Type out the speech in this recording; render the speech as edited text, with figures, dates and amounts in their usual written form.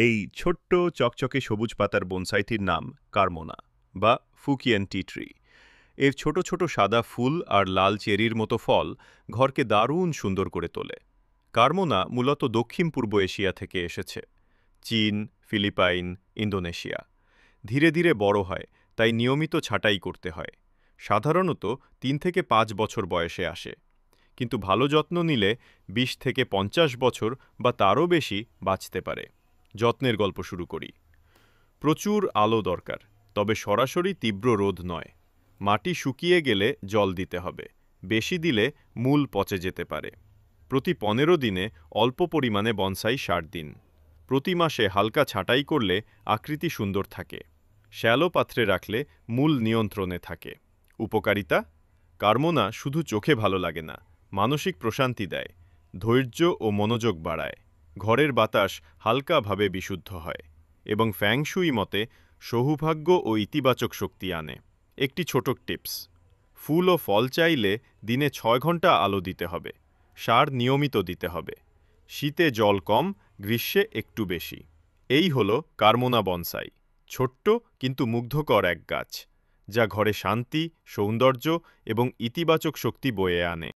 এই ছোট্ট চকচকে সবুজ পাতার বনসাইটির নাম কারমোনা বা ফুকিয়েন টি ট্রি। এর ছোট ছোট সাদা ফুল আর লাল চেরির মতো ফল ঘরকে দারুণ সুন্দর করে তোলে। কারমোনা মূলত দক্ষিণ পূর্ব এশিয়া থেকে এসেছে, চীন, ফিলিপাইন, ইন্দোনেশিয়া। ধীরে ধীরে বড় হয়, তাই নিয়মিত ছাঁটাই করতে হয়। সাধারণত 3 থেকে 5 বছর বয়সে আসে, কিন্তু ভালো যত্ন নিলে 20 থেকে 50 বছর বা তারও বেশি বাঁচতে পারে। যত্নের গল্প শুরু করি। প্রচুর আলো দরকার, তবে সরাসরি তীব্র রোদ নয়। মাটি শুকিয়ে গেলে জল দিতে হবে, বেশি দিলে মূল পচে যেতে পারে। প্রতি 15 দিনে অল্প পরিমাণে বনসাই সার দিন। প্রতি মাসে হালকা ছাঁটাই করলে আকৃতি সুন্দর থাকে। শ্যালো পাত্রে রাখলে মূল নিয়ন্ত্রণে থাকে। উপকারিতা: কারমোনা শুধু চোখে ভালো লাগে না, মানসিক প্রশান্তি দেয়, ধৈর্য ও মনোযোগ বাড়ায়, ঘরের বাতাস হালকাভাবে বিশুদ্ধ হয় এবং ফ্যাং শুই মতে সৌভাগ্য ও ইতিবাচক শক্তি আনে। একটি ছোট টিপস: ফুল ও ফল চাইলে দিনে 6 ঘন্টা আলো দিতে হবে। সার নিয়মিত দিতে হবে। শীতে জল কম, গ্রীষ্মে একটু বেশি। এই হলো কারমোনা বনসাই, ছোট্ট কিন্তু মুগ্ধকর এক গাছ, যা ঘরে শান্তি, সৌন্দর্য এবং ইতিবাচক শক্তি বয়ে আনে।